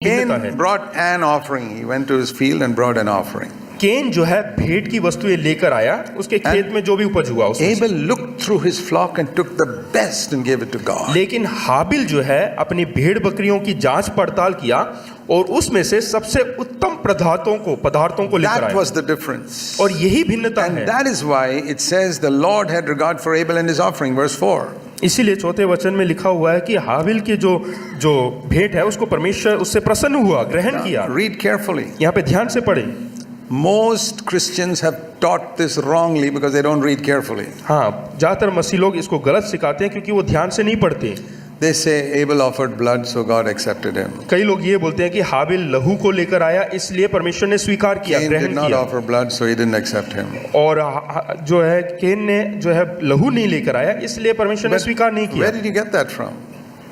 भिन्नता Cain है। brought an offering. He went to his field and brought an offering. केन जो है भेंट की वस्तुएं लेकर आया, उसके खेत में जो भी उपज हुआ उसमें से। Abel looked through his flock and took the best and gave it to God. लेकिन हाबिल जो है अपनी भेड़ बकरियों की जांच पड़ताल किया और उसमें से सबसे उत्तम पदार्थों को लेकर That आया। was the difference. और यही भिन्नता And है। that is why it says the Lord had regard for Abel and his offering, verse 4. इसीलिए चौथे वचन में लिखा हुआ है कि हाबिल की जो भेंट है उसको परमेश्वर उससे प्रसन्न हुआ, ग्रहण किया। Read carefully. यहाँ पे ध्यान से पढ़े। Most Christians have taught this wrongly because they don't read carefully. हाँ, ज्यादातर मसीह लोग इसको गलत सिखाते हैं क्योंकि वो ध्यान से नहीं पढ़ते। They say Abel offered blood, so God accepted him. कई लोग ये बोलते हैं कि हाबिल लहू को लेकर आया इसलिए परमेश्वर ने स्वीकार किया, Cain did ग्रहण not किया। offer blood, so he didn't accept him. और जो है केन ने जो है लहू नहीं लेकर आया इसलिए परमेश्वर ने But स्वीकार नहीं where किया। did you get that from?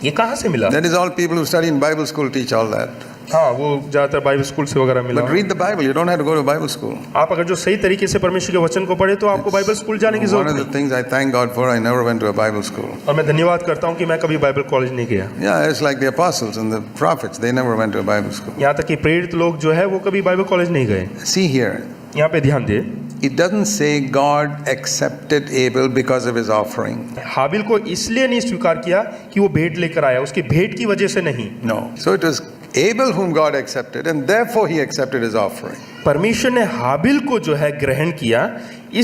ये कहाँ से मिला? That is all people who study in Bible school teach all that. हाँ, वो ज्यादातर बाइबल स्कूल से वगैरह मिला। But read the Bible. You don't have to go to Bible school. आप अगर जो सही तरीके से परमेश्वर के वचन को पढ़े तो आपको बाइबल स्कूल जाने की One जरूरत of the नहीं। things I thank God for, I never went to a Bible school. और मैं धन्यवाद करता हूँ कि मैं कभी बाइबल कॉलेज नहीं गया। Yeah, it's like the apostles and the prophets. They never went to a Bible school. यहाँ तक कि प्रेरित लोग जो है वो कभी बाइबल कॉलेज नहीं गए। See here. यहाँ पे ध्यान दे, It doesn't say God accepted Abel because of his offering. हाबिल को इसलिए नहीं स्वीकार किया कि वो भेंट लेकर आया, उसकी भेंट की वजह से नहीं। No. So it was Abel whom God accepted, and therefore he accepted his offering. परमेश्वर ने हाबिल को जो है ग्रहण किया,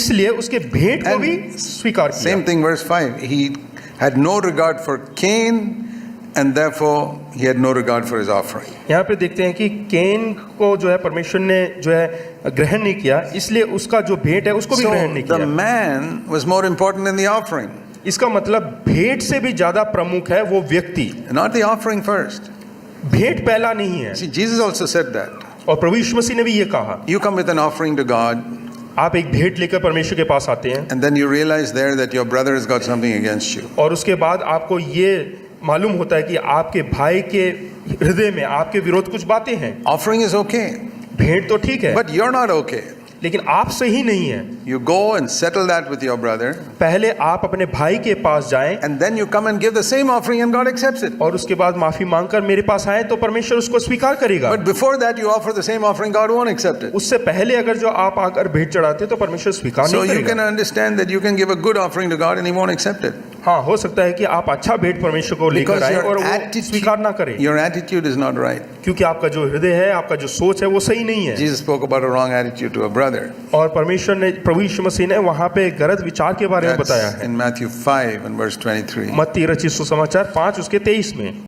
इसलिए उसके भेंट को And भी स्वीकार किया। Same thing, verse 5. He had no regard for Cain, and therefore he had no regard for his offering. यहाँ पे देखते हैं कि केन को जो है परमेश्वर ने जो है ग्रहण नहीं किया, इसलिए उसका जो भेंट है उसको भी So ग्रहण नहीं the किया। man was more important than the offering, इसका मतलब भेंट से भी ज्यादा प्रमुख है वो व्यक्ति, not the offering first. भेंट पहला नहीं है। See, Jesus also said that. और प्रभु यीशु मसीह ने भी ये कहा, You come with an offering to God, आप एक भेंट लेकर परमेश्वर के पास आते हैं and then you realize there that your brother has got something against you. और उसके बाद आपको ये मालूम होता है कि आपके भाई के हृदय में आपके विरोध कुछ बातें हैं। Offering is okay, भेंट तो ठीक है, but you're not okay. लेकिन आप सही नहीं है। You go and settle that with your brother, पहले आप अपने भाई के पास जाएं and then you come and give the same offering, and God accepts it. और उसके बाद माफी मांगकर मेरे पास आए तो परमेश्वर उसको स्वीकार करेगा। But before that, you offer the same offering, God won't accept it. उससे पहले अगर जो आप आकर भेंट चढ़ाते तो परमेश्वर स्वीकार So नहीं you can करेगा। understand that you can give a good offering to God, and He won't accept it. हाँ, हो सकता है कि आप अच्छा भेंट परमेश्वर को लेकर Because आए your और वो स्वीकार ना करें, your attitude is not right. क्योंकि आपका जो हृदय है, आपका जो सोच है वो सही नहीं है। Jesus spoke about a wrong attitude to a brother. और परमेश्वर ने, प्रभु यीशु मसीह ने वहाँ पे गलत विचार के बारे में बताया That's है। in Matthew 5 and verse 23. मत्ती रचित सुसमाचार 5 उसके 23 में।